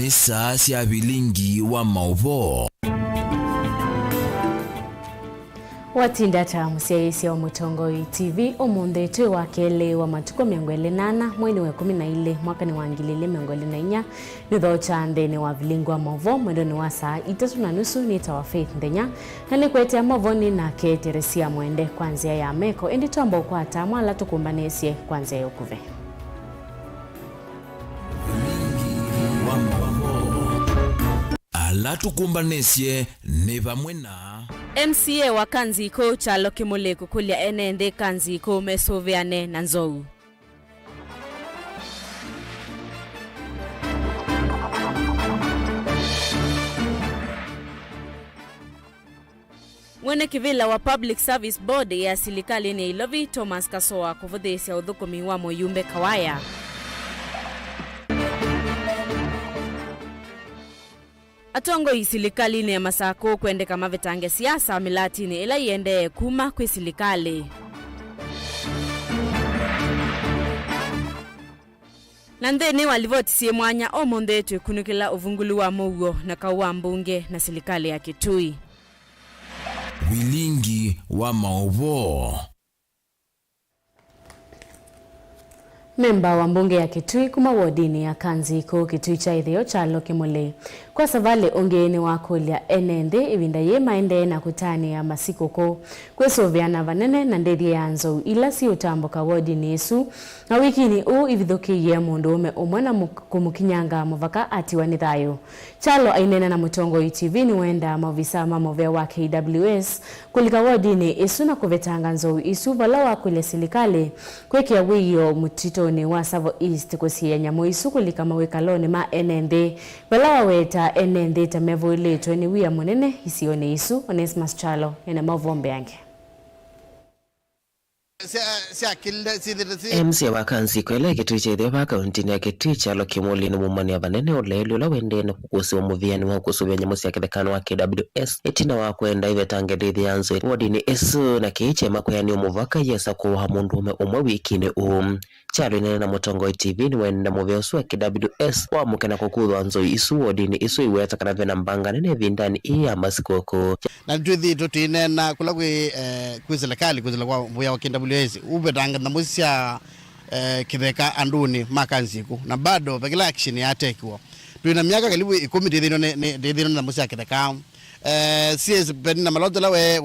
nisa cia bilingi wa mauvo watinda ta musiaisi wa Mutongoi TV omunde twi wa kele wa matuko 28 mwezi wa 12 mwaka ni wa 2024 nitho cha ndene wa bilingi wa mauvo mwendo ni wa saa 3:30 ni tawa Faith Ndenya na nikwetea mavoni na Teresia Mwende kwanzia ya meko endi tombo kwa tamwa la tukumbanesie kwanzia yokuve ala tukumbanesie ne bamwe na MCA wa Kanziko Chalo Kimule kukulia enende Kanziko mesoveane na Nzou. Mwene kivila wa Public Service Board ya serikali ni Ilovi Thomas Kasoa kuvodhesia udhukumi wa Moyumbe Kawaya. Atongo isilikali ni masako kwendeka mavetange siasa milatini ila iende kuma kwe silikali. Nandeni walivoti siye mwanya omonde tu kunukila uvungulu wa Mougo na kaua mbunge na silikali ya Kitui. Bilingi wa mauvo. Memba wa mbunge ya Kitui kuma wodini ya Kanziko Kitui cha Ithio Chalo Kimule kwa savale ongeeni wa kulia enende ibinda ye maende na kutani ya masikoko kwesoviana vanene na ndedi ya Nzou ila si utamboka wodini Yesu na wikini ibithoki ye mundu ume umwana kumukinyanga muvaka atiwa ni thayo. Chalo ainena na Mutongoi TV ni wenda mavisa mamovea wa KWS kulika wodini Yesu na kuvetanga Nzou Isu vala wa kule silikali kwekia wiyo mutito ni wa Savo East kusiya nyamu Isu kulika mawekalone ma enende vala waweta enende tamevo ileto ni wia munene isione Isu Onesmus Chalo ene mavombe yange. MCA wa Kanziko ile Kitui cha Ithio kaunti ya Kitui Chalo Kimule ni mumani ya vanene olelo la wende na kukusi wa muviani wa kusubia nyamusi ya kithekano wa KWS etina wa kwenda ivetange dithi ya Nzou wadini Esu na kiiche makwayani umuvaka yesa kuwa mundu ume umwe wikini Chalo inene na Mutongoi TV ni wenda muviosu wa KWS wa mukena kukuwa Nzou Isu wadini Isu iweta kanavena mbanga nene vindani iya masikoko na tuithi tutinena kula kwi serikali kuzila kwa mvuya wa KWS ubetanga na musia kitheka anduni makanziku na bado pekila action ya tekiwa tuina miaka karibu 10 ndithino na musia kitheka CS benina maloto la we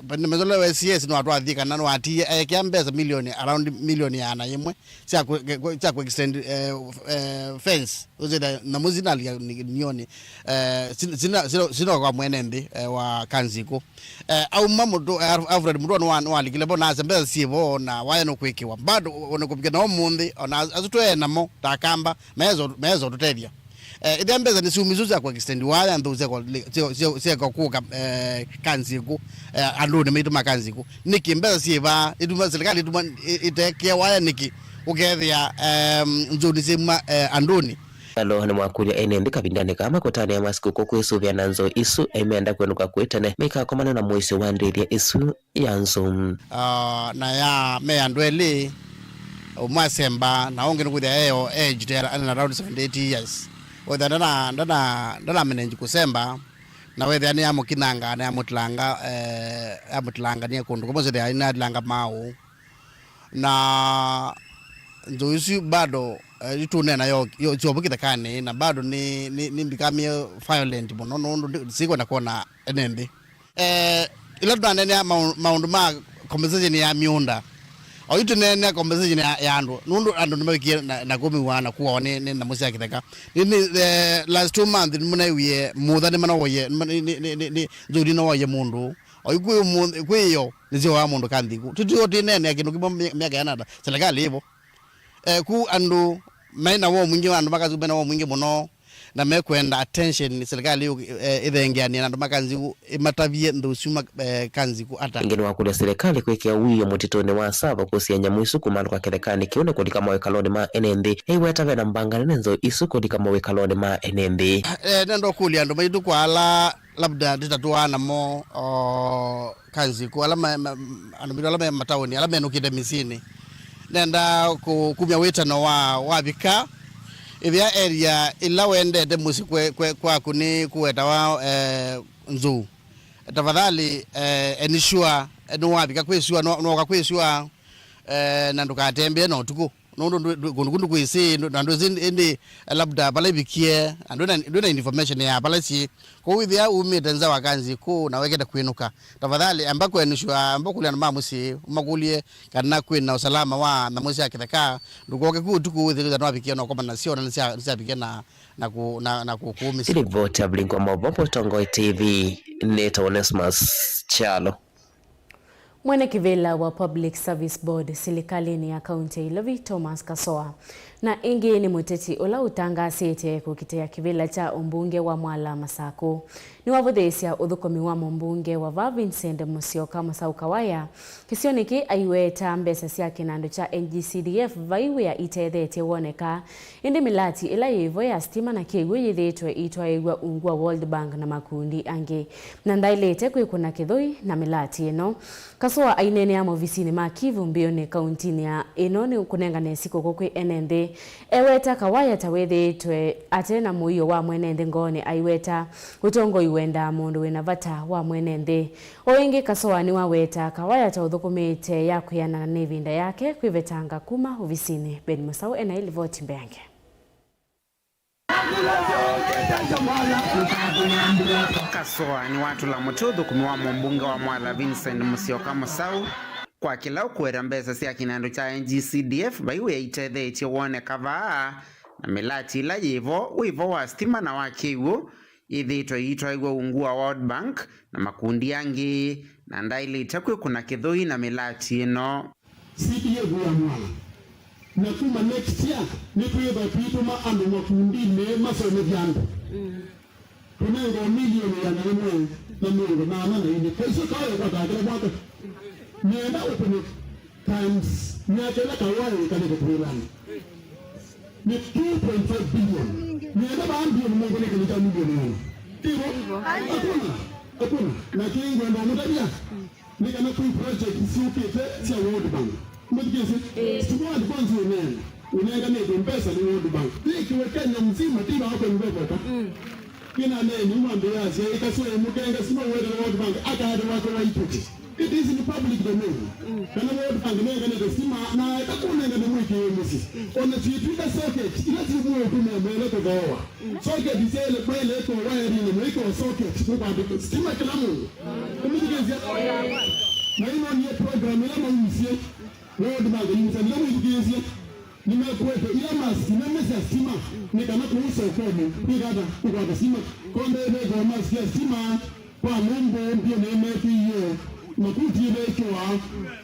benina maloto we CS no atwa thika na no ati kiambeza milioni around milioni yana yemwe cha ku extend fence uzida na muzinali nioni sino kwa mwenende wa Kanziko au mamudo Alfred mudo no alikile bona azembeza sibo na waya no kwekiwa bado onokupigana omundi ona azutwe namo takamba mezo tutethia idembeza ni sumizuza ya kwa extend waya nduze kwa sio kuka Kanziko andone mitu makanziko niki mbeza siba iduma serikali iduma itekia waya niki ukethia nzuni sima andoni Alo ni mwakulia enende kabindane kama kutani ya masikoko kwesu na Nzou Isu emeanda kwenuka kwetane meka komana na mwisi wa ndiri ya Isu ya Nzou na ya meandweli umwasemba na onge nukuthia eo age na around 78 years wetha ndana menenji kusemba na wetha ni amukinanga na amutlanga ni kundu kumoze thia ina atlanga mau na Nzou Isu bado itunena yo chobukitha kane na bado ni become violent muno siko na kona enende ila tunanene maundu ma conversation ya miunda au itunene conversation ya andu nimekie na gomi wana kuwa ni na musia kitheka ni last 2 months munaiwie mutha ni manawoye ni Nzou no woye mundu au kuyo nizio wa mundu Kanziko tutio tinene akindu kibo miaka yanada serikali hivyo ku andu maina wo mwingi andu makazubena wo mwingi muno na mekwenda attention serikali ithengeani andu makanziku imatavie ndusuma Kanziko ata ngeni wa kule serikali kwekea wiyo mutitone wa Savo kusia nyamu Isu kumana kwa kithekani kione kodika mawekalone ma enende weta vena mbanga nene Nzou Isu kodika mawekalone ma enende nendo kulia andu maitu kwa ala labda ditatuana mo Kanziko ala andu ala mataoni ala menukite misini nenda kumya wetano wa bika ithia area ila wendete musi kwa kuni kuweta wa nzu tafadhali ensure nowabika kwesua no kwesua na ndukatembe no tuko kundu kwisi ndo zindi labda pale bikie ndo information ya pale si kwa withia umetenza wakanzi ku na weketa kwinuka tafadhali ambako ensure ambako na mamusi umakulie kana kwina usalama wa mamusi akitheka ndukoke ku tuku withia no bikie no koma na sio na bikie na kukumisi Ripoti Blinko Mabopo Tongo TV Neta Onesmus Chalo. Mwene kivela wa Public Service Board silikalini ya kaunti Ilovi Thomas Kasoa na ingi ni muteti ula utangasite kukitea kivela cha umbunge wa Mwala Masako ni wavuthesia uthukomi wa mbunge wa Vincent Musyoka Musauka waya kisioniki aiweta mbesa cia kinando cha NGCDF vaiwe ya itethete woneka indi milati ila yivo ya stima na kiegwe yithitwe itwaigwa ungwa World Bank na makundi ange na ndailete kwikuna kithui na milati ino Kasoa ainene ya movisini makivu mbioni kauntini ya ino ni kunengane siko kukwe NND eweta kawaya tawethitwe atena muiyo wa mwenende ngone aiweta utongo iwenda mundu wina vata wa mwenende oingi Kasoa ni waweta kawaya ta uthukumite ya kuyana na nevinda yake kwivetanga kuma uvisini Ben Musau ena ili voti mbeange Kasoa ni watu la mutudhu kumiwa mbunge wa Mwala Vincent Musyoka Musau kwa kila ukwera mbesa cia kinando cha NGCDF baiwe itethete wone kavaa na milati ila yivo wivo wa stima na wakiwu itwaigwa ungua World Bank na makundi yangi na ndaili itakwe kuna kithui na milati ino CDF ya Mwala na kuma next year ni kuiba pituma andu makundi ne masome vyandu tunengo milioni ya nane na mungu na ine pesa kayo kwa kakele mwaka nienda open times nyakela kawaii kaniko kuilani ni 2.5 billion nienda baambi mungu ni kanita milioni tivo hakuna na kingo ndo mutabia ni kana kui project siupite sia World Bank mtikisi sikuwa advance wenyewe unenga ni pesa ni World Bank ikiwekenya mzima tiba hapo mbele kina nene mwambe yasi ikaswe mukenga sima World Bank akade wako waipute it is in public domain kana World Bank nenga ne sima na itakunenga ne mwiki yemisi ona chitwika socket ila timu yetu mbele to goa socket isele kwele to wire ni mwiko socket kwa stima kila mungu kumikezi na ino ni program ile mwisie World Bank ni msanii mwiki nimekuwepo ila maski na mesa stima ni kama kuusa ukomo ni kada kwa stima konde ile kwa maski ya stima kwa mambo ndio nemefi hiyo makuti ile kwa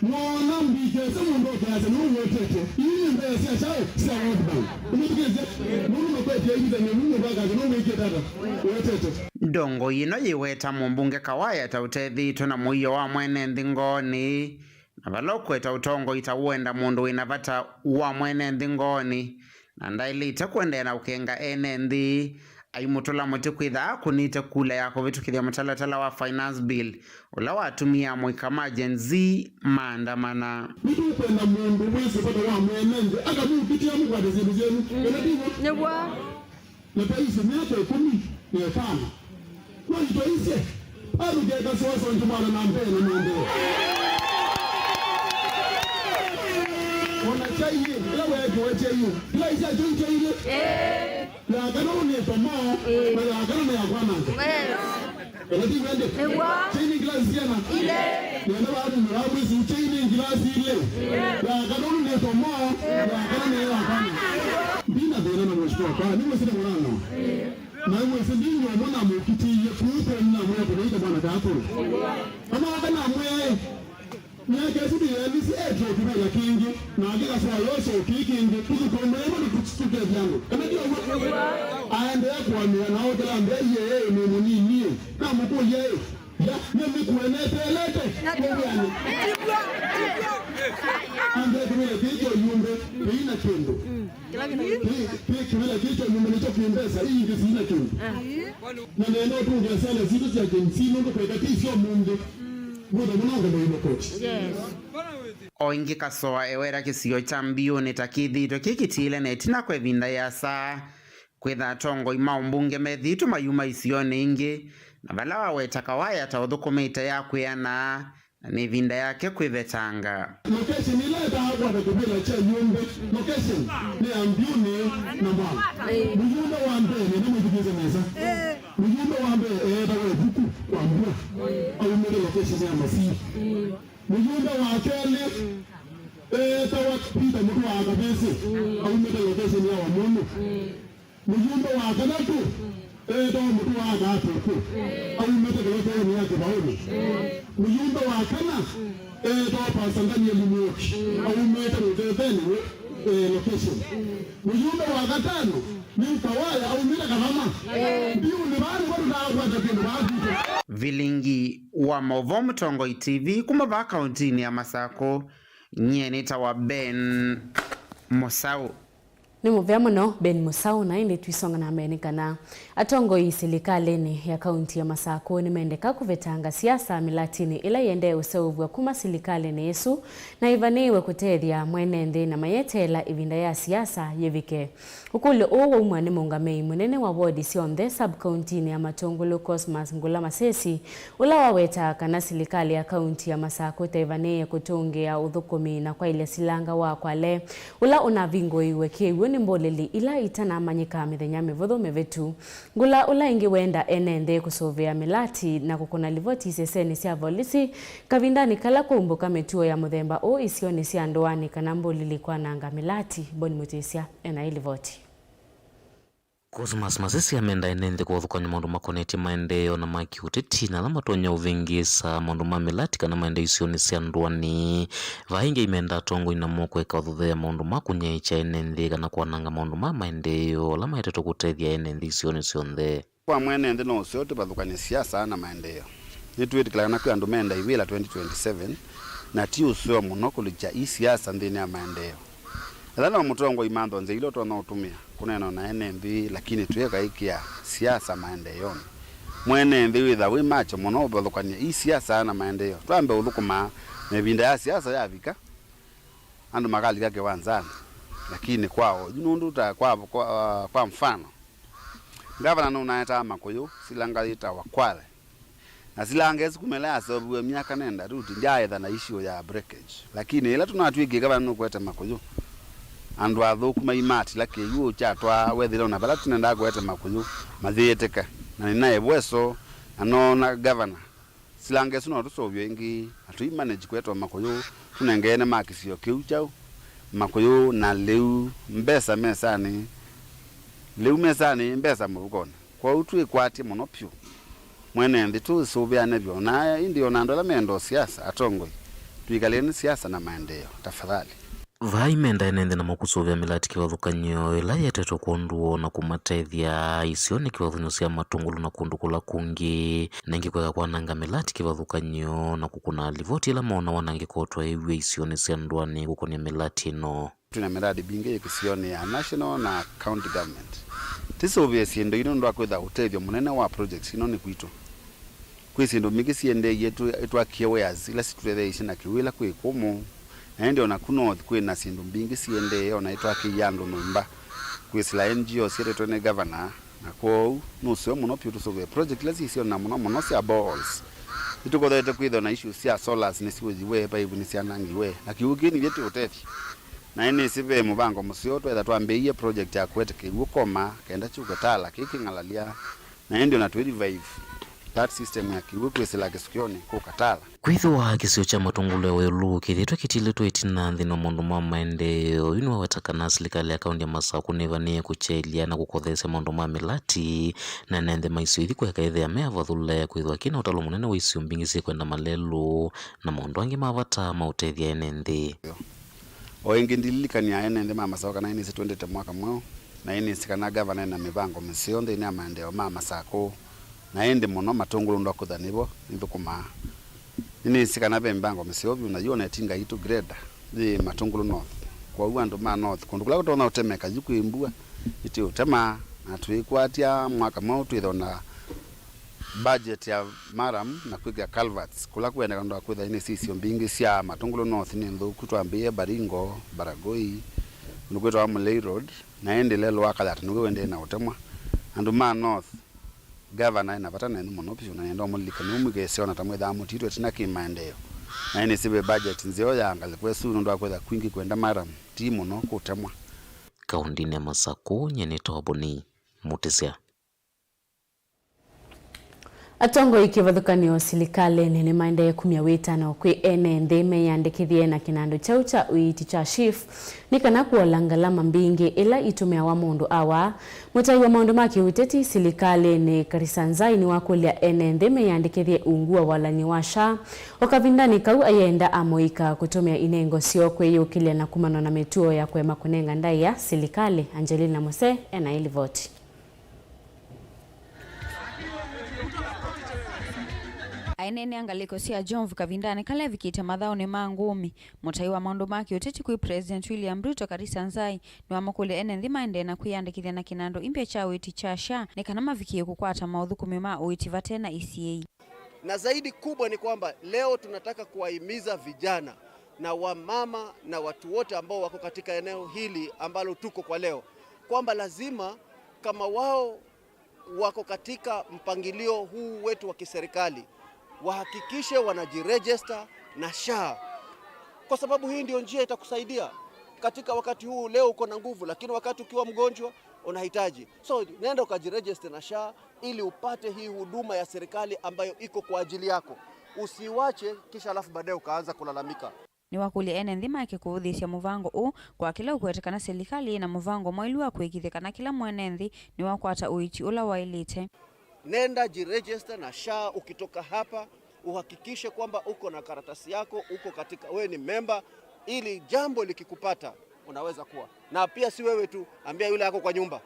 mwana mbike sema ndo kaza no wetete ili mbele sia chao sia World Bank umekeze mungu mkwete hizo ni mungu baka no weke dada wetete ndongo yino yiweta mbunge kawaya tautethito na muiyo wa mwene ndingoni na valokweta utongo itawenda mundu wina vata wa mwene ndingoni na ndaili itakwenda na ukenga NND aimutula muti kwitha kunite kula yako vitu kithia matalatala wa finance bill ula watumia mwikama Gen Z maandamana mtu kwenda mundu wese pata wa mwenende akamupitia mu kwa dezenu zenu enadivo newa na paisi miaka 10 na 5 kwa itoise aruge kasoso ntumana na mbele na mbele ona chaiye ila wewe chaiye ila isa chaiye la kanone tomo la kanone ya kwana ela di wende chini glass yana ile ndio watu ni hapo si chini glass ile la kanone tomo la kanone ya kwana bina dena na mshtua kwa ni msinde mwana na wewe si ndio mwana mkiti ye kuupe na mwana kwa bwana kako kama kana mwe nyaka sudi ya nisi ejo kibela kingi na akika sawa yoso kikingi kuzikomema ni kuchituke vyangu kama dio aende ya kuamia na hote la mbe yeye ni munini na mkuu yeye ya mimi kuenete elete kubiani ande kumile kicho yumbe ina kendo kibela kicho yumbe nicho kimbesa hii ngisi ina kendo na neno tu ngesele zitu za jensi mungu kwa kati sio mungu Yes. oingi kasoa ewera kisio cha mbiuni takithitwe kikitile netina kwe vinda ya saa kwitha tongo ima umbunge methitu mayuma isioni ingi na vala waweta kawaya ta uthukumite ya kwiana na ni vinda yake kwithetanga. Location ile itakuwa na kibila cha nyumba. Location ni ambiuni na mbwa. Mjumbe wa mbele ni mjibize meza. Mjumbe wa mbele dawa buku kwa mbwa. Au mbele location ya masi. Mjumbe wa kele dawa pita mtu wa kabisa. Au mbele location ya wamono. Mjumbe wa kanatu dawa mtu wa gato. Au mbele location ya kibaoni. Mjumbe wa kana dawa pasangani ya lumuoki. Au mbele location. Mjumbe wa gatano ni kawaya au mbele kama ndio ni bali watu na watu Vilingi wa Movo Mtongoi TV kumava kauntini ya Masako nyenita wa Ben Musau. Ni muvya muno Ben Musau na indi twisonga na amenikana atongoi silikaleni ya kaunti ya Masako ni mendeka kuvetanga siasa milatini ila yende useuvwa kuma silikaleni Yesu na ivaniwe kutethia mwenende na mayetela ivinda ya siasa yevike. Ukule uwa umwane mungamei munene wa wodi sionthe sub-county ya Matongolo Cosmas Ngula Masesi ula waweta kana silikali ya kaunti ya Masako taivaniye kutongea uthukumi na kwa ile silanga wa kwale ula unavingo iwe kiwe ni mboleli ila itana manyika mithenya mivuthu mivitu. Ngula ula ingi wenda enende kusovea milati na kukuna livoti seseni sia volisi kavindani kala kumbuka metuo ya muthemba o isioni sia ndoani kana mboleli kwa nanga milati Boni Mutesia ena ilivoti. Cosmas Masesi amenda enende kwa thukanya maundu makoneti maendeo na makiuteti na lama tonya uvingisa maundu mamilati kana maendeo isioni sia nduani vainge imenda tongo inamoko eka uthuthea maundu makunyaicha enende kana kuananga maundu maendeo lama eteto kutethia enende isioni sionthe kwa mwene ende no usiote pathukanya siasa na maendeo nituitikila na kwa andu menda iwila 2027 na ti usio muno kulicha hii siasa ndini ya maendeo. Thana mutongo imando nze ilo tona utumia kuneno na NMB lakini tuweka hiki ya siasa maendeleo. Mwene NMB witha we macho muno bathukania hii siasa na maendeleo. Twambe uthukuma mebinda ya siasa ya vika. Andu magali yake wanzana. Lakini kwao nundu ta kwa mfano. Gavana no naeta Makuyu silangalita wakwale. Na silangezi kumelea sababu miaka nenda ruti njaetha na issue ya breakage. Lakini ila tunatwiki gavana no kweta Makuyu. Andu athukuma imati lake yuo chatwa wethira na bala tunenda gwete Makuyu mathieteka na ninaye bweso anona governor silange suno tusovyo ingi atu manage kwetwa Makuyu tunengene makisio kiu chao Makuyu na leu mbesa mesani mbesa muvukoni kwa utu ikwati muno pyu mwene ndi tu suvya nebyo na ndio nandola mendo siasa atongoi tuikaleni siasa na maendeleo tafadhali. Vai menda enende na mokusovya milati kiwathukanyo ila yeteto kuonduo na kumatethia isioni kiwathunyosia matungulu na kundukula kungi nengi kweka kwa nanga milati kiwathukanyo na kukuna livoti ila maona wanangi kotwa iwe isioni sia nduani kukonia milati no. Tuna miradi bingi ikisioni ya national na county government. Tisovya siendo ino ndo akwetha utethio munene wa projects ino ni kwitu. Kwisindo mingi siende yetu etwa kiweas ila situethe isi na kiwila kwikumu. Na ndio na kuno kwina sindu mbingi siende ona itwa kiyandu numba kwisila NGO siretwe ne governor na ko nusio muno pyu tusove project lesi sio na muno sia balls ituko thete kwitho na issue sia solars ni siwe pa ibu ni sia nangiwe na kiugini vyetu utethi na ene sive mubango musio twetha twambeiye project ya kwete kigukoma kenda chukatala kikingalalia na ndio na to revive that system ya kwisila kisukioni kukatala kwitho wa kisio cha matungulu ya welu kithitwa kitileto itina nthino mundu ma maendeo inu wawetaka na serikali ya kaunti ya Masako nevanie kuchelia na kukothesya maundu ma milati na nende maisio ithi kweka ithea meavathule kwithwa kina utalo munene wa isio mbingi sikwenda malelu na maundu angi mavata mautethia enende o ingi ndililikania enende ma Masako kana ini situendete mwaka mwao na ini sikana governor na mibango misio nthini ya maendeo ma Masako na ende muno matungulu ndo kuthanibo nithukuma ini sikana bembango misiobi unaiona tinga itu greda ni Matungulu North kwa uandu ma north kundukula kutona utemeka yukuimbua iti utema na tuikwatia mwaka mwao twithona budget ya maram na kwiga culverts kula kwenda kando kwitha ini sisio mbingi cia Matungulu North ni nthuku twambie Baringo Baragoi nukwitwa Mulei Road na endele lwaka that nuwe wende na utemwa anduma North governor na patana ni monopisho na ndo mulika ni umugese ona tamwe tha mutitwe tina kimaendeleo na ini sibe budget nzio yanga kwesu ndo akwetha kwingi kwenda maram timu no kutemwa kaundini ya Masako nyene tobuni mutisia Atongo ikivathukanio silikali nene maendeleo 15 kwi NND meyandikithie na kinando chau cha uiti cha chief nikana kuola ngalama mbingi ila itumia wa mundu awa mutai wa maundu ma kiuteti silikali ni karisanzaini wa kulia NND meyandikithie ungua walani washa okavindani kau ayenda amoika kutumia inengo sio kweyukilia na kumano na metuo ya kwema kunenga ndai ya silikali. Angelina Mose enaili voti. Ainene angaliko sia John Kavindani kale vikita madhao ni mangumi mutai wa maundu maki uteti kui President William Ruto Karisanzai ni wamakule NND maende na kuyandikithia na kinando impya cha uiti cha SHA ni kanama vikie kukwata maudhu kumima uiti vatena ECA. Na zaidi kubwa ni kwamba leo tunataka kuwahimiza vijana na wamama na watu wote ambao wako katika eneo hili ambalo tuko kwa leo kwamba lazima kama wao wako katika mpangilio huu wetu wa kiserikali wahakikishe wanajiregister na SHA, kwa sababu hii ndio njia itakusaidia katika wakati huu. Leo uko na nguvu, lakini wakati ukiwa mgonjwa unahitaji. So nenda ukajiregister na SHA ili upate hii huduma ya serikali ambayo iko kwa ajili yako. Usiwache kisha alafu baadaye ukaanza kulalamika. Ni wakuli NND make kuudhisya muvango u kwa kila ukwetekana serikali na muvango mwailu wa kuikithikana kila mwenenthi ni wakwata uichi ula wailite. Nenda jiregister na SHA. Ukitoka hapa uhakikishe kwamba uko na karatasi yako, uko katika wewe ni member, ili jambo likikupata unaweza kuwa. Na pia si wewe tu, ambia yule ako kwa nyumba,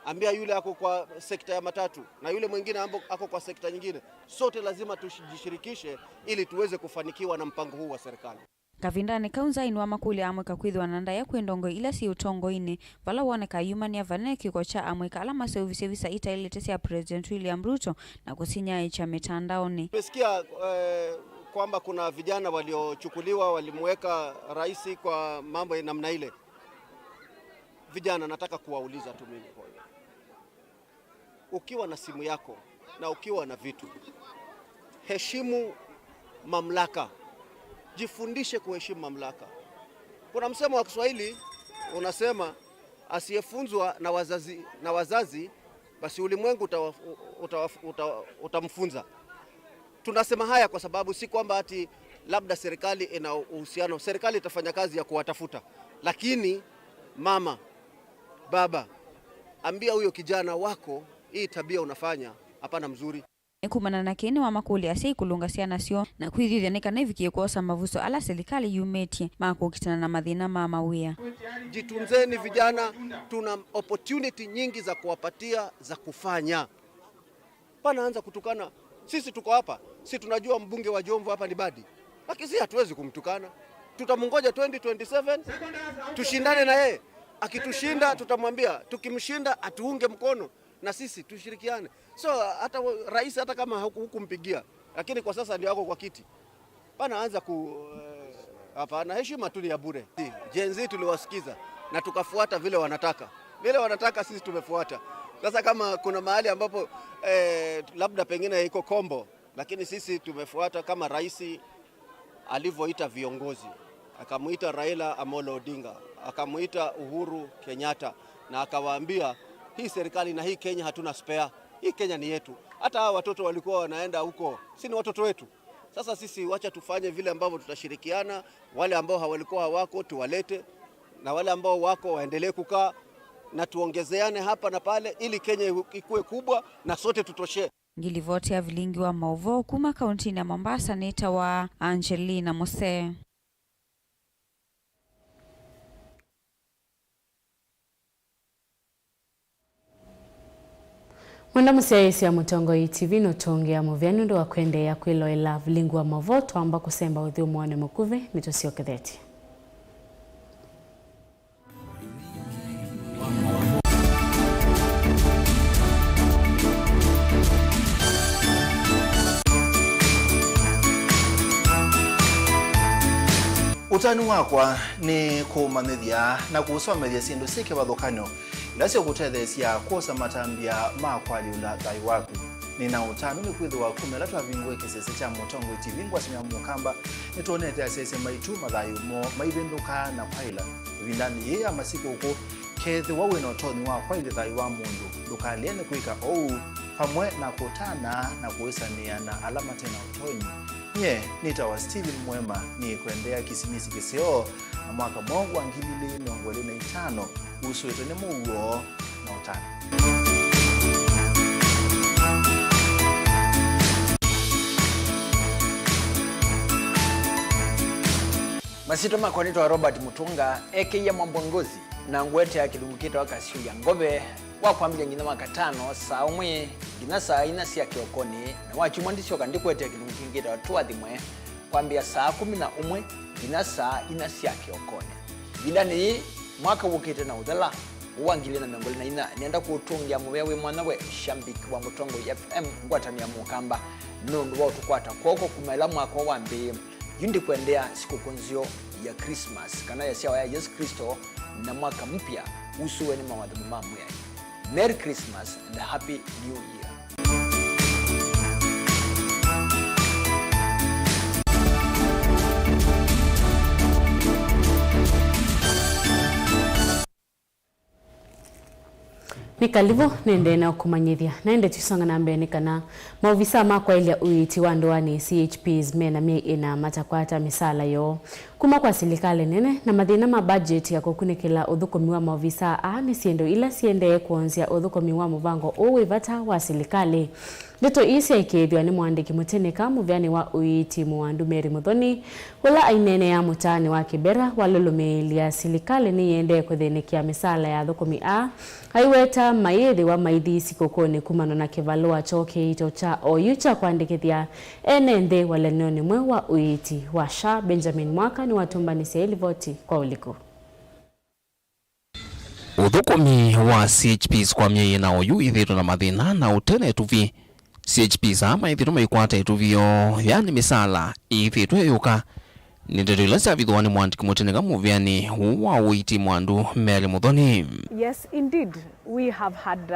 ambia yule ako kwa sekta ya matatu na yule mwingine ako kwa sekta nyingine. Sote lazima tujishirikishe ili tuweze kufanikiwa na mpango huu wa serikali. Kavindani kaunza inwa makuli amweka kwithwa na ndaya kwendongo ila si utongo ini vala woneka yumani ya vanene kiko cha amweka alama sevisa ita ile tesi ya President William Ruto na kusinya cha mitandaoni. Tumesikia kwamba kuna vijana waliochukuliwa walimweka rais kwa mambo ya namna ile. Vijana, nataka kuwauliza tu mimi kwa hiyo, ukiwa na simu yako na ukiwa na vitu, heshimu mamlaka. Jifundishe kuheshimu mamlaka. Kuna msemo wa Kiswahili unasema asiyefunzwa na wazazi basi ulimwengu utamfunza. Tunasema haya kwa sababu si kwamba ati labda serikali ina uhusiano. Serikali itafanya kazi ya kuwatafuta, lakini mama, baba, ambia huyo kijana wako hii tabia unafanya hapana mzuri. Kumana na kene wa makuli asei kulungasia nasio na kuithithia nekana ivikie kuosa mavuso ala serikali yumetie mako kitana na madhina mama wea. Jitunzeni vijana, tuna opportunity nyingi za kuwapatia za kufanya. Panaanza kutukana. Sisi tuko hapa, si tunajua mbunge wa Jomvu hapa ni Badi, lakini si hatuwezi kumtukana. Tutamungoja 2027 tushindane na yeye. Akitushinda tutamwambia, tukimshinda atuunge mkono na sisi tushirikiane. So hata rais hata kama hukumpigia, lakini kwa sasa ndio wako kwa kiti, panaanza hapana, heshima tu ni ya bure. Gen Z tuliwasikiza na tukafuata vile wanataka sisi tumefuata. Sasa kama kuna mahali ambapo labda pengine iko kombo, lakini sisi tumefuata kama rais alivyoita viongozi. Akamuita Raila Amolo Odinga, akamuita Uhuru Kenyatta na akawaambia hii serikali na hii Kenya hatuna spare. Hii Kenya ni yetu. Hata hao watoto walikuwa wanaenda huko, si ni watoto wetu. Sasa sisi wacha tufanye vile ambavyo tutashirikiana, wale ambao hawalikuwa hawako tuwalete na wale ambao wako waendelee kukaa na tuongezeane hapa na pale ili Kenya ikue kubwa na sote tutoshe. Ngilivotea vilingi wa Mauvo kuma kaunti ya Mombasa neta wa Angelina Mose. Mwenda musiaisi ya Mutongo TV notongea muvyani ndo wakwende ya kwiloela vilingu wa Mauvo amba kusemba udhiu mwane mukuve mitosio ketheti. Utani wakwa ni kumanithia na kusomethia sindu sike bathukanyo ilasio gutethesia kuosa matambia makwali ula thai waku. Nina utano ni kwithwa kumela twavingwe kisese cha Mutongo TV ngwasimya mukamba nitonete asese maitu mathayu mo maivinduka na kwaila vindani ye amasiku uko kethe wawe no toni wa kwaile thai wa mundu lukaliene kuika pamwe na kutana na kuisania na alama tena utoni. Nye nitawa Steven Mwema ni kuendea kisimisi kiseo na mwaka mwangu wa 2025 usu itone muguo na utano. Masito makonito wa Robert Mutunga eke ya Mwambongozi na ngwete ya kidugukita wakasiu ya ngobe wakwambia ngina makatano saa umwe ngina saa ina siya kiokoni na wachumandisho kandikwete ya kidugukita watuwa dhimwe kwambia saa 11 ngina saa ina siya kiokoni. Gidani mwaka wukite na udhala uwangile na miongoli na ina nienda kutungia mwewe mwanawe shambiki wa Mutongo FM ngwatani ya mukamba nundu wa utukwata koko kumela mwaka wambi yundi kuendea siku kunzio ya Christmas kana ya siya ya Yesu Kristo na mwaka mpya usuwe ni mawadhimu mamu ya Merry Christmas and Happy New Year. Nikalivo nende na kumanyithia naende tusonga na mbele kana maofisa makwa ilia uiti wa ndoani CHPs mena mie ina matakwata misala yo kuma kwa serikali nene na mathina ma budget ya kukunikila uthukomi wa maofisa ni siendo ila siende kuanzia uthukomi wa muvango uwivata wa serikali. Ndeto isi ikithwa ni mwandiki Mutineka muvyani wa uiti Mwandu Mary Muthoni wala ainene ya mutani wa Kibera walulumilia serikali ni yende kuthinikia misala ya thukomi haiweta maithi wa maithi sikokoni kumano na kivalua choke ito cha oyucha kuandikithia enende wale noni mwe wa uiti wa SHA. Benjamin Mwaka ni watumbani siya voti kwa uliko. Uthukomi wa CHPs kwa mieye na oyu ithiru na mathina na utene tuvi CHPs ama ithiru maikwata ituvio yani misala ithiru yuka nindetila savithwa ni mwandiki Mutineka muvyani wa uiti Mwandu Mary Muthoni. Yes, indeed. We have had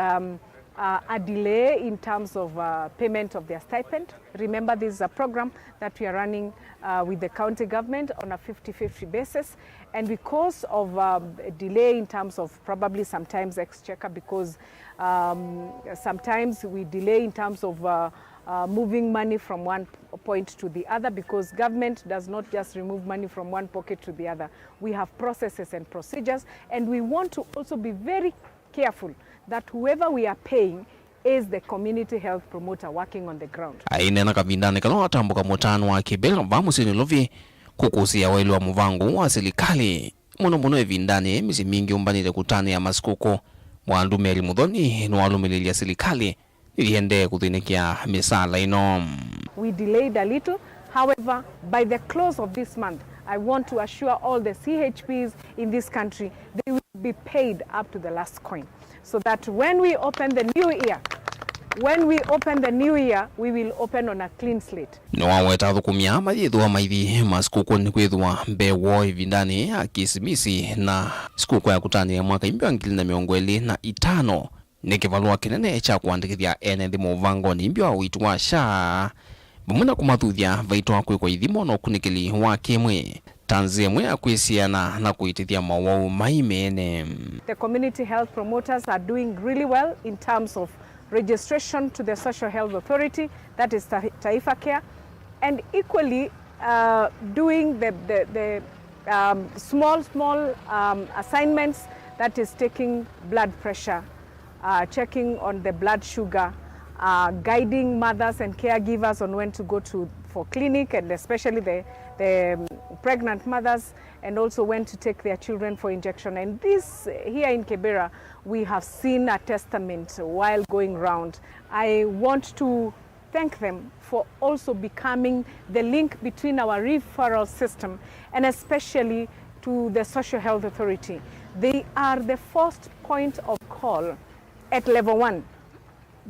a delay in terms of payment of their stipend. Remember, this is a program that we are running with the county government on a 50-50 basis. And because of a delay in terms of probably sometimes exchequer, because sometimes we delay in terms of moving money from one point to the other, because government does not just remove money from one pocket to the other. We have processes and procedures, and we want to also be very careful that whoever we are paying is the community health promoter working on the ground. Ainena kavindani kalo atambuka mutano wa Kibera vamusini lovi kukusia wailu wa muvangu wa serikali muno evindani misi mingi umbanile kutani ya masikuko. Mwandu Mary Muthoni nuwalumililia serikali iliende kuthinikia misala ino. We delayed a little. However, by the close of this month, I want to assure all the CHPs in this country they will be paid up to the last coin, so that when we open the new year, we will open on a clean slate. Nwaweta thukumia mayithwa maithi masikuko ni kwithwa mbewo ivindani ya kisimisi na sikuko ya kutani ya mwaka 2025 ni kivalua kinene cha kuandikithia enenthi muvango ni mbio witu wa SHA bumuna kumathuthia vaitwa kwikwa ithimo no kunikili wa kimwe tanzia mwe akwisiana na kuitithia mawau maimene. The community health promoters are doing really well in terms of registration to the Social Health Authority, that is Taifa Care, and equally doing the small assignments, that is taking blood pressure, checking on the blood sugar, guiding mothers and caregivers on when to go for clinic, and especially the pregnant mothers, and also when to take their children for injection. And this here in Kibera, we have seen a testament while going round. I want to thank them for also becoming the link between our referral system and especially to the Social Health Authority. They are the first point of call at level 1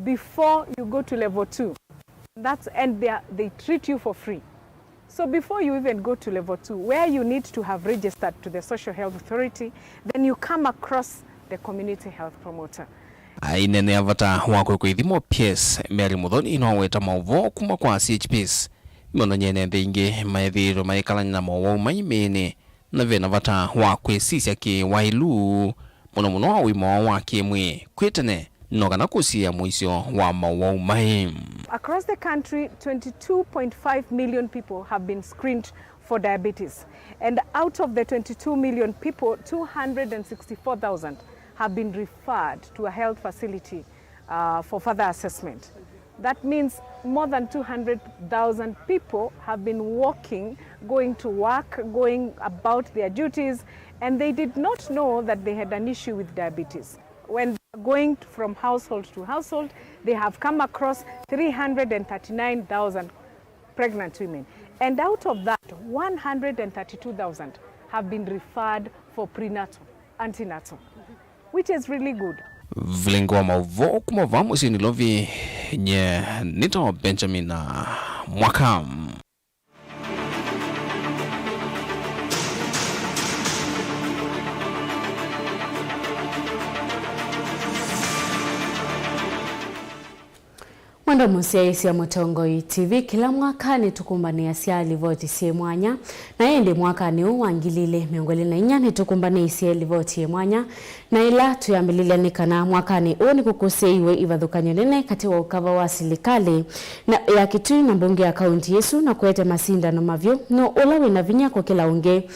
before you go to level 2. And they treat you for free. So before you even go to level 2, where you need to have registered to the Social Health Authority, then you come across the community health promoter. Ainene avata wako kwithimo PS Mary Muthoni inoweta mauvo kuma kwa CHPs mono nyene thingi maithiro maikalanya na mauvo maimene na vena vata wakwe sisi ki wailu muno wimo wa kimwe kwitene nogana kusia mwisho wa mauvo mai. Across the country, 22.5 million people have been screened for diabetes, and out of the 22 million people, 264,000 have been referred to a health facility for further assessment. That means more than 200,000 people have been walking, going to work, going about their duties, and they did not know that they had an issue with diabetes. When going from household to household, they have come across 339,000 pregnant women. And out of that, 132,000 have been referred for prenatal, antenatal, which is really good. Vlingwa mauvo kuma vamusi nilovi nye nito Benjamin Mwakam. Mwanda musiaisi ya Mutongoi TV kila mwaka ni tukumbania siya livoti siye mwanya na ende mwaka ni uwangilile miongoli na inyani tukumbania siya livoti ye mwanya na ila tuyambilile nikana mwaka ni uoni kukuse iwe ivadhukanyo nene kati wa ukava wa silikali na ya Kitui na mbunge ya kaunti Yesu na kuete masinda no mavyo no ulawi na vinya kwa kila unge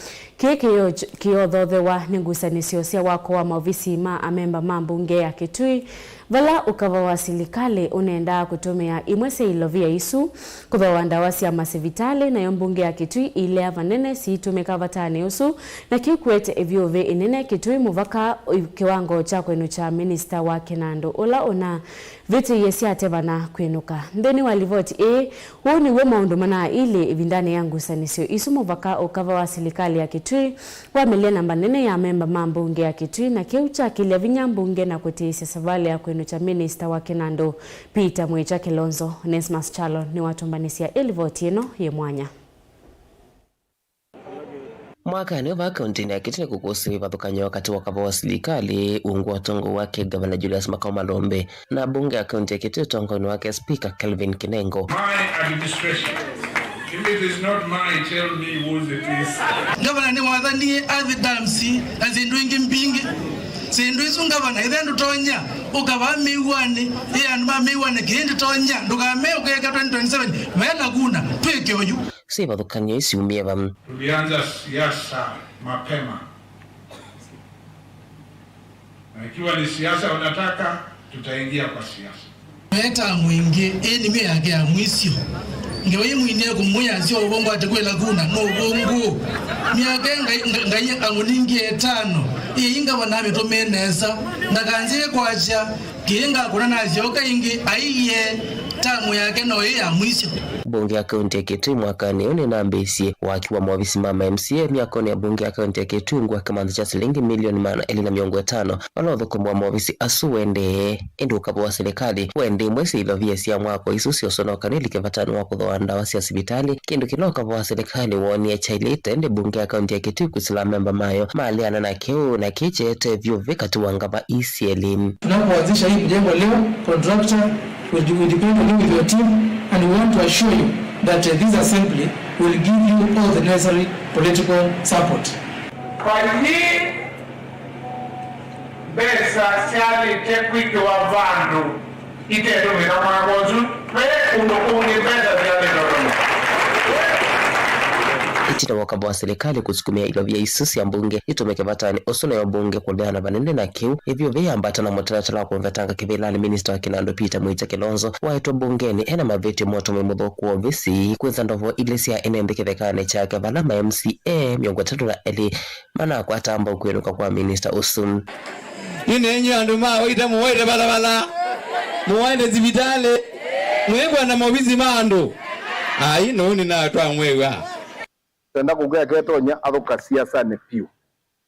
kiodhothe wa ningusanisio siya wako wa maofisi ma amemba ma mbunge ya Kitui vala ukava wa silikali unaenda kutumia imwese ilovia isu kuva wandawasi ya masivitali na yombunge ya Kitui ile avanene si tumeka vatane usu na kiukwete evyove inene Kitui muvaka kiwango cha kwenu cha minista wa Kinando ula ona vitu yesi atevana kwenuka ndeni walivoti huu ni we maundumana ile vindane yangu sanisio isu muvaka ukava wa silikali ya Kitui wamelia namba nene ya memba mambunge ya Kitui na kiucha kile vinyambunge na kuteisi savali ya kwenu cha minista wa Kinando Peter Mwicha Kilonzo Nesmas Chalo ni watumbanisia ilivoti ino ye mwanya. Mwaka ni wa kaunti ya Kitui kukusi vathukanyo wakati wakava wa silikali ungu tongo wake Gavana Julius Makau Malombe na bunge ya kaunti ya Kitui tongo wake Speaker Kelvin Kinengo. My administration. If it is not mine, tell me who it is. Gavana ni wadhani evidence azinduingi mpingi. Sindu isu gavana idhendu tonya ukava miwane anuma miwane kindi tonya ndukame ukeka 2027 vela kuna tweke oju. Si vathukanyo isi umieva. Tulianza siasa mapema. Na ikiwa ni siasa unataka, tutaingia kwa siasa. Meta mwingi ni mimi yake ya mwisho. Ngewe mwine kumuya sio ubongo atakwela kuna no ubongo. Miaka nganya anguningi 5. Inga waname to menesa ndakanzie kwacha kinga kuna nazioka ingi aiye tamu yake no ya mwisho. Bunge ya kaunti ya Kitui mwakani une nambesi wakiwa mwavisi mama MCA miakoni ya bunge ya kaunti ya Kitui ngwa kamanzi cha shilingi milioni 450 walodhukumwa mwavisi asuwende ende ukapa wa serikali wende mwesi ilovia siya mwako isusi osono kanili kevatano wako dhawanda wa siya sibitali kindu kiloka wa serikali woni ya chailita ende bunge ya kaunti ya Kitui kusila memba mayo maaliana na keu na kichete vyo vika tuwangaba isi elimu. Tunapoanzisha hii mjengo leo, contractor will depend on you with your team, and we want to assure you that this assembly will give you all the necessary political support. Kwa hii besa siali tekwiki wa vandu itedume na mwagozu we unokungi besa siali noromo. Itina wakaba wa serikali kusukumia ilovia isusi ya mbunge itumeke vatani osono ya mbunge kuleana vanende na kiu hivyo vya ambata na motaratala kwa mvetanga kivilani minister wa Kinando Peter Mwicha Kilonzo waitwa bungeni ena maveti moto memudho kuwa visi kweza ndovo ilesi ya enembe kithekane chake valama MCA miongo tatu na eli mana kwa tamba ukwenuka kwa minister usum. Yine enyo anduma waita muwaita balabala muwaita zibitale mwegwa na mawizi mando ino ni na atwa mwegwa tenda kugea ketonya athuka siasa ne piu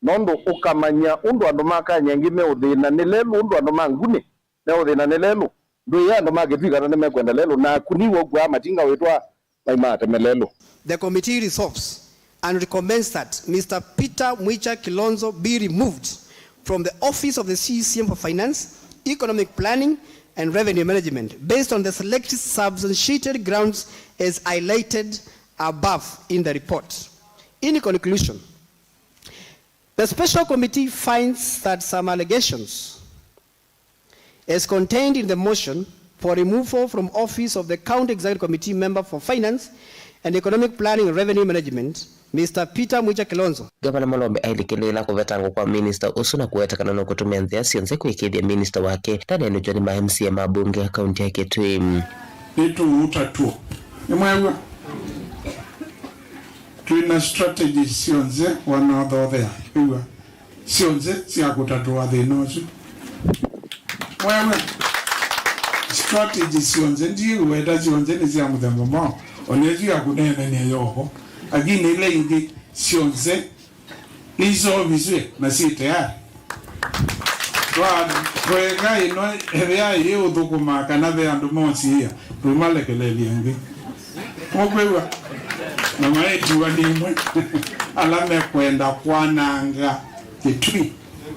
nondo ukamanya undu andu makanya ngime uthina ni lelu undu andu mangune ne uthina ni lelu ndu ya andu magitwika ne mekwenda lelu na kuniwo kwa matinga wetwa maimate melelo. The committee resolves and recommends that Mr. Peter Mwicha Kilonzo be removed from the office of the CCM for Finance, Economic Planning and Revenue Management based on the selected substantiated grounds as highlighted above in the report. In conclusion, the special committee finds that some allegations as contained in the motion for removal from office of the County Executive Committee member for Finance and Economic Planning and Revenue Management, Mr. Peter Mwicha Kilonzo. Gavana Malombe ailikilela kuvetango kwa minister usuna kuwetakana na kutumia nzia sionze kuikidhia minister wake tani anujua ni ma-MCA mabunge ya kaunti ya Kitui. Nitu utatu. Nimwewa. Tuina strategy sionze wanadhodhea. Iwa. Sionze siya kutatua dhinozu. Mwewa. Strategy sionze ndiyo weda sionze ni siya mudembo mao. Onezi ya kunene ni yoho. Agine ile ingi sionze nizo vizwe na si tayari. Kwega ino hebea yeo dhukuma kanave andu monsi hiya. Rumale keleli yangi. Mwekwewa. Na maetu walimwe. Alame kwenda kwa nanga Kitui.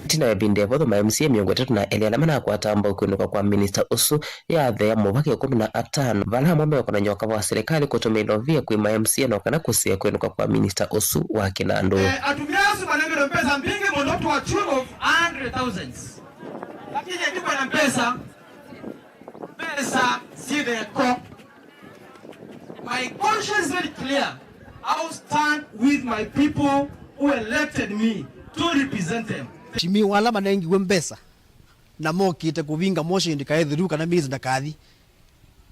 Tina webinde wadho ma-MCA miongo tatu na elialama na kwa tamba ukuinuka kwa minister usu ya the ya mwaka ya 15 vala mwambe wakona nyoka wa serikali kutumia ilovia kui ma-MCA na wakana kusia kuinuka kwa minister usu wa Kinandu. Atumiasu manengero mpesa mpingi mondoto wa tune of 100,000. Lakini yatipo na pesa si the core. My conscience is very clear. I will stand with my people who elected me to represent them. Chimi wala manengi wembesa na moki ite kuvinga moshi ndikaedhiruka na mizi ndakathi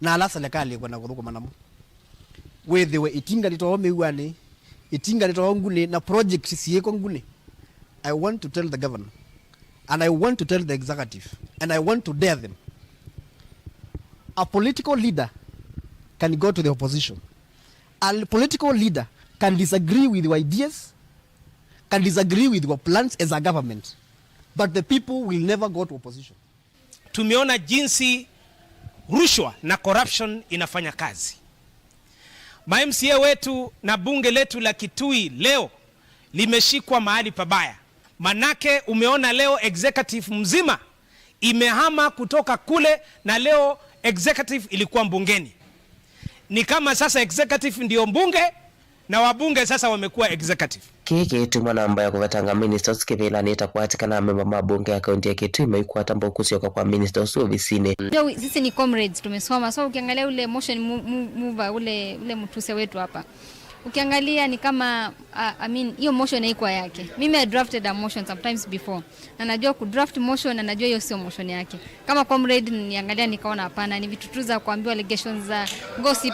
na ala serikali kwa na kuruka manamo wethewe itinga litoho miwane itinga litoho ngune na project siye kwa ngune. I want to tell the governor and I want to tell the executive and I want to dare them. A political leader can go to the opposition. A political leader can disagree with your ideas, can disagree with your plans as a government, but the people will never go to opposition. Tumeona jinsi rushwa na corruption inafanya kazi. Ma-MCA wetu na bunge letu la Kitui leo limeshikwa mahali pabaya. Manake umeona leo executive mzima imehama kutoka kule na leo executive ilikuwa mbungeni. Ni kama sasa executive ndio mbunge na wabunge sasa wamekuwa executive. Kiki tumwa namba ya kuvatanga ministers kivila nita kuatika na memba mabunge ya kaunti ya Kitui meikuwa tambo kusioka kwa ministers uvisine. Sisi ni comrades tumesoma, so ukiangalia ule motion mover ule mtuse wetu hapa, ukiangalia ni kama hiyo motion haikuwa yake. Mimi I drafted a motion sometimes before na najua ku draft motion na najua hiyo sio motion yake. Kama comrade niangalia nikaona hapana, ni vitu tu za kuambiwa allegations za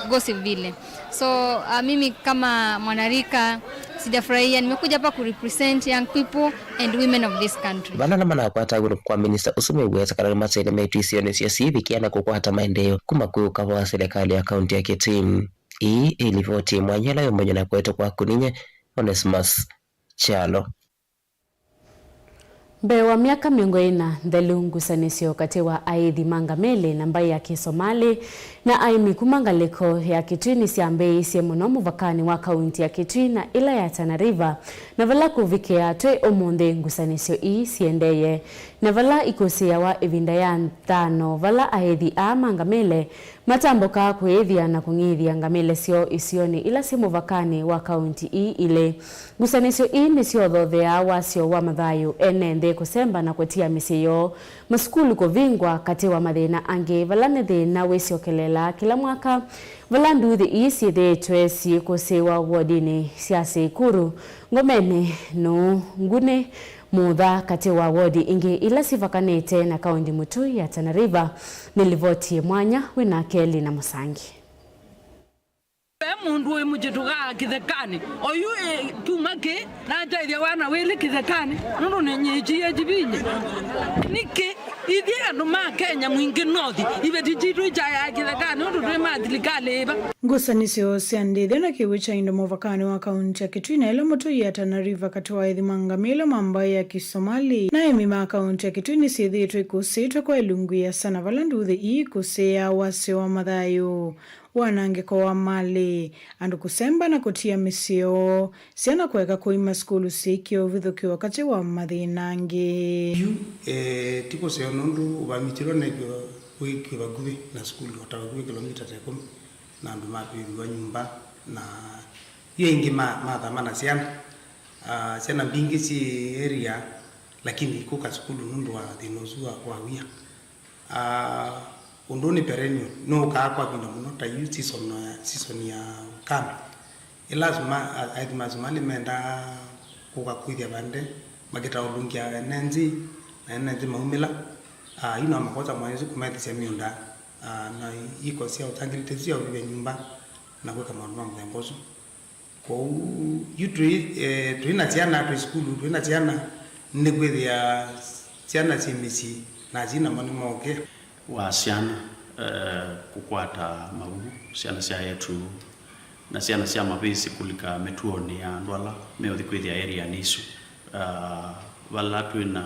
gossip vile. So mimi kama mwanarika sijafurahia, nimekuja hapa ku represent young people and women of this country. Bana na mana kwa tagu kwa minister usume uweza kana matele metu isione siasi kiana kwa hata maendeleo kumakuu kwa serikali ya kaunti ya Kitui. Hii ilivoti mwanyala yomonyo na kwetu kwa kuninye Onesimus Chalo. Bewa miaka miongo ina ndhelungu sanisio kati wa Aidhi Mangamele na mbai ya Kisomali na Aimi kumangaleko ya Kitui ni siambei siye munomu vakani wa kaunti ya Kitui na ila ya Tana River na vala kuvikea tue omonde ngusanisio ii siendeye na vala ikusia wa evinda ya ntano vala Aidhi a Mangamele matamboka kuethia na kungithia Ngamele sio isioni ila simu vakani wa kaunti ii ile ngusanisio ii ni sio dhothea wasio wa mathayu enende kusemba na kwetia misiyo maskulu kuvingwa kati wa mathina ange vala nethina wesiokelela kila mwaka vala nduthi isi thetwe si kusiwa wodini siasi kuru ngomene no ngune mutha kati wa wodi ingi ila sivakanite na kaunti mutu ya Tana River nilivoti mwanya wina Keli na Musangi. Mundu we mujituga kithekani oyu tumake na ntaithia wana wili kithekani nundu ni nyiji jibinya niki ithi andu ma Kenya mwingi nothi ibeti jitu jaya kithekani nundu twi mathirikali iba ngusanisio siandithia na kiwicha indo movakani wa kaunti ya Kitui na ila mutu ya Tana River kati wa Aidhi Mangamele mambai ya Kisomali na emima kaunti ya Kitui ni sithitwe kusitwe kwa ilungu ya sana vala nduthi ii kusea wasio wa mathayu wanangiko wa mali andu kusemba na kutia misio siana kweka kuima skulu sikio vithuki wakati wa mathinangi tiko se nundu ubamitiro na wiki bagubi na skulu otagubi kilomita 10 na andu mapiwa nyumba na hiyo ingi madhamana siana mbingi si area lakini kuka skulu nundu wa dinosuwa kwa wia undoni perennial no kwa bina muno ta season ya kambi ilazima aidimazimali menda kuka kuidia bande mageta ulungia nenzi na nenzi maumila ino amakoza mwanzi kumaithia miunda na iko sia utangilite sia ubibe nyumba na kuweka mambo mbozo kwa tuina tiana tu skulu tuina tiana negwethia tiana chimisi na jina mani moke wa siana kukwata mabu siana sia yetu na siana sia mabisi kulika metuoni ya ndwala meothi kwithia area nisu wala tuina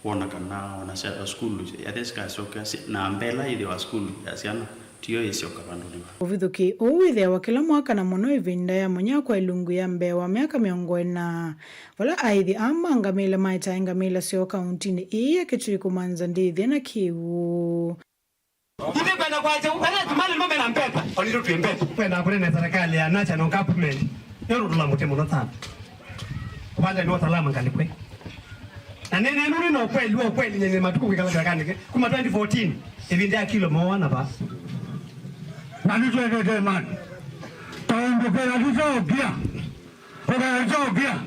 kuona kana wana skulu ya deska soka na mbela ile wa skulu ya siana tio isioka banduliwa uvithuki uwithia wa kila mwaka na muno ivinda ya munya kwa ilungu ya Mbewa miaka 40 wala aithi amangamile maitaingamila sio kauntini iya Kitui kumanza ndithi na kiwu hivi kwenda kwaje ukana tumale mame na mpeta oniro tuimbeta kwenda kule na serikali ya national government yoro tulamuke muno tatu kubanda ni watalama ngalikwe na nene nuri no kweli nyenye matuko kwikala kanike kuma 2014 ivinda kilo mwana ba Nalitoe man. Taondoke na tuzogia. Kwa tuzogia.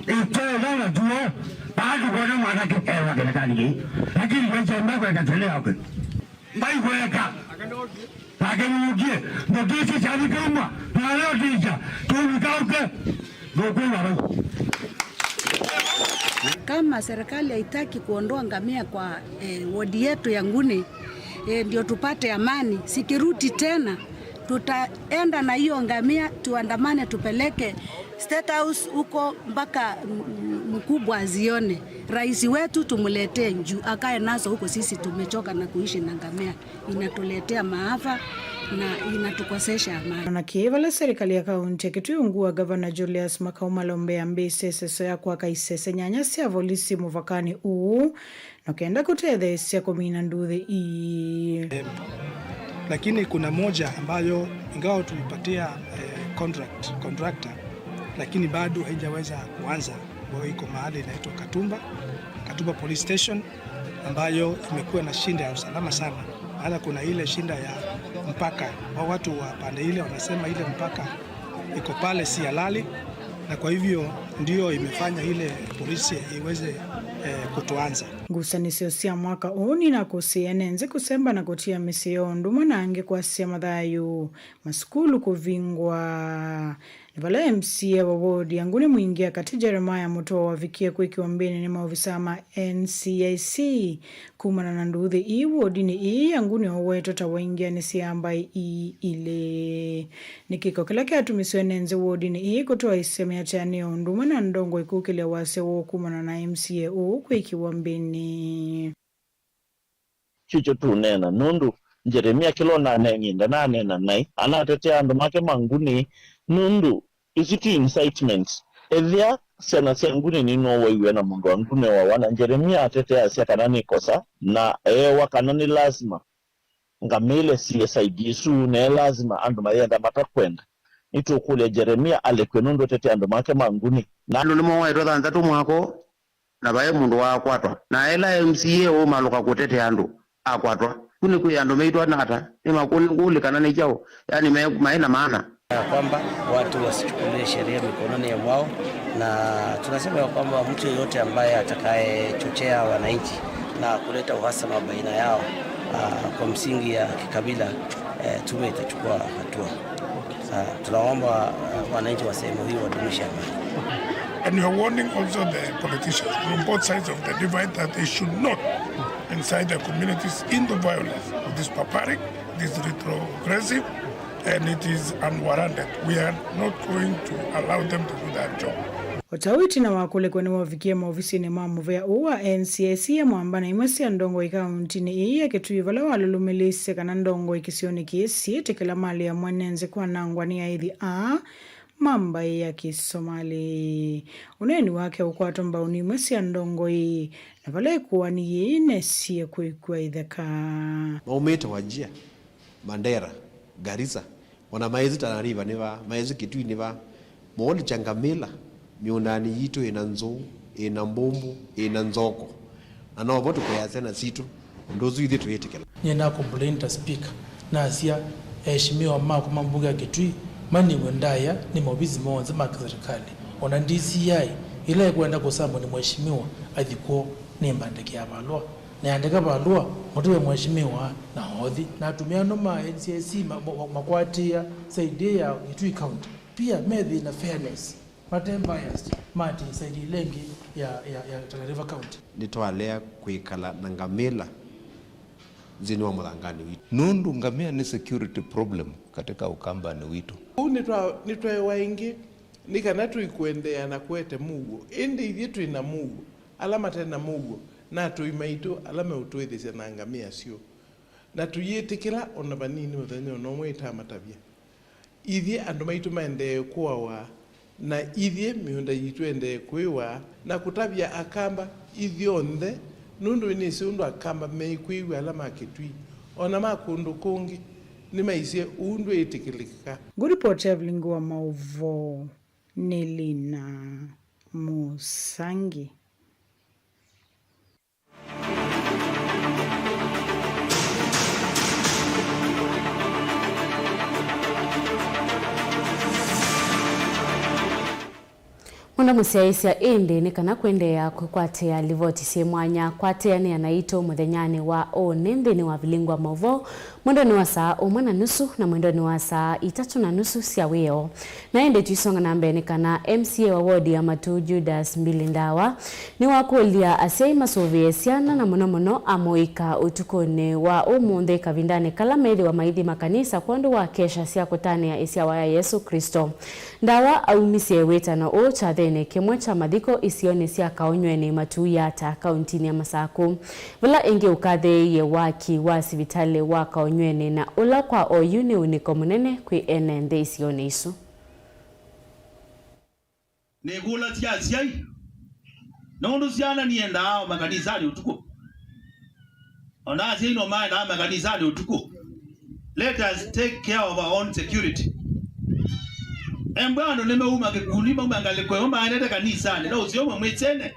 Itoe na tuo. Baada kwa mwana kekewa kile kaniki. Lakini kwa chamba kwa katolea hapo. Mbai kweka. Lakini ugie. Ndio chavi kama. Na leo tija. Tumikauke. Ngokwa kama serikali haitaki kuondoa ngamia kwa wodi yetu ya Nguni ndio tupate amani, sikiruti tena tutaenda na hiyo ngamia tuandamane tupeleke State House huko mpaka mkubwa azione. Rais wetu tumuletee njuu akae nazo huko, sisi tumechoka na kuishi na ngamia, inatuletea maafa na inatukosesha amani. Na kivala serikali ya kaunti ya Kitui ungua Governor Julius Makau Lombe ambise seso ya kwa kaisese nyanyasi ya volisi muvakani na kenda kutethesia kumina nduthi lakini kuna moja ambayo ingawa tulipatia contractor lakini bado haijaweza kuanza, ambayo iko mahali inaitwa Katumba Police Station, ambayo imekuwa na shinda ya usalama sana. Hata kuna ile shinda ya mpaka, watu wa pande ile wanasema ile mpaka iko pale si halali, na kwa hivyo ndio imefanya ile polisi iweze kutoanza ngusanisio sia mwaka uni na kusienenze kusemba na kutia misio nduma na ange kwa sia madhayu maskulu kuvingwa. Nivala MCA wa wodi yanguni muingia kati Jeremiah Mutoa wavikia kweki wambeni ni maofisama NCIC kumana na nduthi wodi ni yanguni waweto tawaingia ni siamba ile nikiko kila kia tumisio enenze wodi ni kutoa iseme ya chani nduma na ndongo ikukile wase kumana na MCA kweki wambeni chicho tu nena nundu Jeremia kilo nane na nai anatetea andu make manguni nundu isitu incitement ethia sana nguni ni no waiwe na mundu angune wa wana Jeremia atetea sia kanani kosa na wakanani lazima ngamile CSID su ne lazima andu mayenda matakwenda itu kule Jeremia alekwe nundu atetea andu make manguni na lulimo wa itoda nzatu mwako na bae mundu wa akwatwa na ela MCA o maluka kutetea andu akwatwa kuni kuyandu meitwa nata ni makuli kanani chao yani maina maana kwamba watu wasichukulie sheria mikononi mwao, na tunasema kwamba mtu yeyote ambaye atakayechochea wananchi na kuleta uhasama baina yao kwa msingi ya kikabila, tume itachukua hatua. Tunaomba wananchi wa sehemu hiyo wadumishe amani. And we are warning also the politicians from both sides of the divide that they should not incite the communities into violence. This is barbaric, this is retrogressive, and it is unwarranted. We are not going to allow them to do that job. Otawiti na wakule kwenye wafikia maofisini mamuvea uwa NCIC ya mwamba na imwesi ya ndongo ikaunti iya Kitui vala walulumelise kana ndongo ikisioni kiesi tekela mali ya mwenenze kwa nangwa ni aidhi mamba ya Kisomali. Uneni wake ukwato mbauni mwesi ya ndongo hii na vala kuwa ni yine siya kuikua idhaka. Maumete wajia, Mandera, Garissa, wana maezi Tana River niva, maezi Kitui niva, mwoli Changamila, miundani yitu ina Nzou, ina Mbombo, ina Nzoko. Na nao votu kwa yasena situ, ndozu yudhi tuyetikela. Nyena complainta speaker, na asia heshimiwa mako mbunge ya Kitui, mani wendaya ni mabizi mwanza maki serikali. Ona DCI, ila kuenda kusambo ni mheshimiwa, adhikuo ni mbandeki ya balua. Na andeka balua, mtuwe mheshimiwa na hodhi. Na atumia noma NCIC makwatia saidia Kitui County. Pia medhi na fairness. Mate biased, mati saidi lengi ya Tana River County. Nitoalea kuikala na ngamela zini wa Mudhangani witu. Nundu ngamia ni security problem katika Ukambani witu. Nitwa waingi nikanatu ikuendea na kuete mugo. Indi yetu ina mugo, alama tena mugo. Na tuimaitu alama utuwedhise na ngamia sio. Na tuyetikila onabanini mudhani onomwita matabia. Idhi andomaitu maende kuwa wa na idhi miunda yitu ende kuiwa na kutabia akamba idhi onde nundu inisi undu akamba meikuiwe alama Kitui ona makundu kungi ni maisie undu etikilika. Good report Evelyn wa Mauvo Nelina Musangi. Munda musiaisia indi ni kana kuendea kukwatea livoti sie mwanya kwatea ni anaito muthenyani wa nindi ni wa Vilingwa Mauvo mwendo ni wa saa 1:30 na mwendo ni wa saa 3:30 cia wio. Na indi tuisonga na mbele kana MCA wa wodi ya Matu Judas Mbilindawa ni wakulia asiai masovie siana na muno amoika utukone wa umunthe kavindane kala methi wa maithi makanisa kwandu wa kesha cia kutania isia wa Yesu Kristo. Ndawa aumisie wetano o chathene kimwe cha mathiko isioni cia kaonyweni Matu yata kauntini ya Masaku. Vila ingi ukathe ye waki wa sivitale wa kaonyweni na ula kwa oyuni uniko munene kwi enende isioni isu. Negula tia siai. Nondo siana nienda hao makanisa ni utuko. Ona zino maana makanisa ni utuko. Let us take care of our own security. Embano nimeuma kikulima umangalikwe umaanete kanisa ni na usio mwetsene.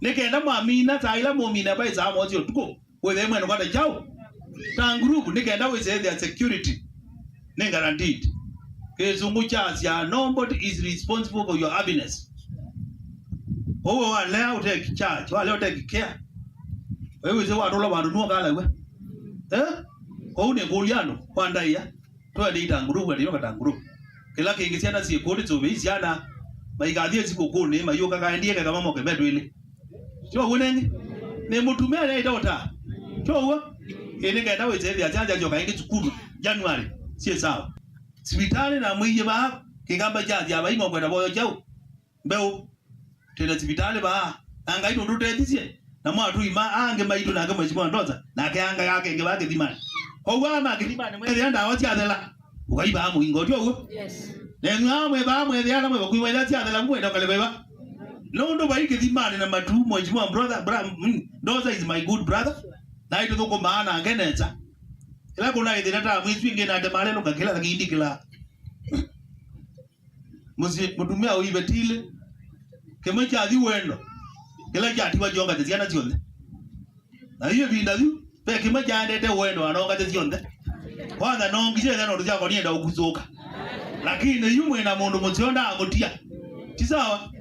Nikaenda mwamina taila muumina bai za mozi utuko. Wewe mwenu kwata chao. Tangurubu nikaenda weze their security. Ni guaranteed. Kezungu chasia nobody is responsible for your happiness. Owo wale utake charge, wale utake care. Wewe zewa dola wanunua kala we. Une kuliano kwandaiya. Toa dita ngurubu ndio katanguru. Kila kingisiana si kodi zo beisiana. Maigadie ziko kone mayoka kaendie kama moke bedwele. Cho unengi. Ne mutumia na idota. Cho ene kaenda weze ya janja joka ingi tukuru January. Sie sawa. Sibitali na mwiye ba kigamba jaja ba ingo kwenda boyo jau. Mbeu tena sibitali ba anga ito ndute disie. Na mwatu ima ange maitu na ngema chimwa ndoza na keanga yake ngebake dimani. Owa ma kidimani mwezi anda wati adela. Ukaiba amu ingojo uo. Yes. Nenga mwe ba mwe ya na mwe kuiwa ati adela mwe ndokale beba. Londo ba ikidimani na matu mwachimwa brother ndoza is my good brother. Na ito tuko maana angeneza. Ila kuna idinata mwezi wingi na demale no kakila lakini kila. Mutumia uibetile. Kema cha di wendo. Kila jati wa jonga tiziana zionde. Na hiyo vinda zi pe kema cha ndete wendo anonga tizionde. Kwanza nongije na ndoja kwa nienda ukuzoka. Lakini yumwe na mundu muzionda amutia. Tisawa.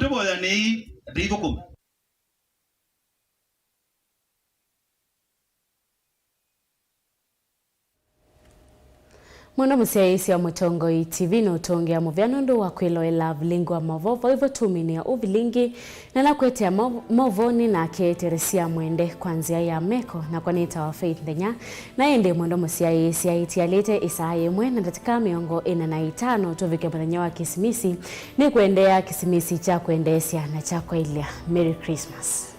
Tubo ya nei ndiko kom. Mwana musiaisi wa Mutongoi TV no tongia muvyano ndo wa kwiloela vilingwa mavovo hivyo tuminia uvilingi na nakwetea movoni na keteresia mwende kwanzia ya meko na kwanita wa Faith Ndenya na ende mwendo musiaisi ya itialete isaye mwena katika miongo 45 tuvike mwenya wa kisimisi ni kuendea kisimisi cha kuendesia na cha kwailia. Merry Christmas.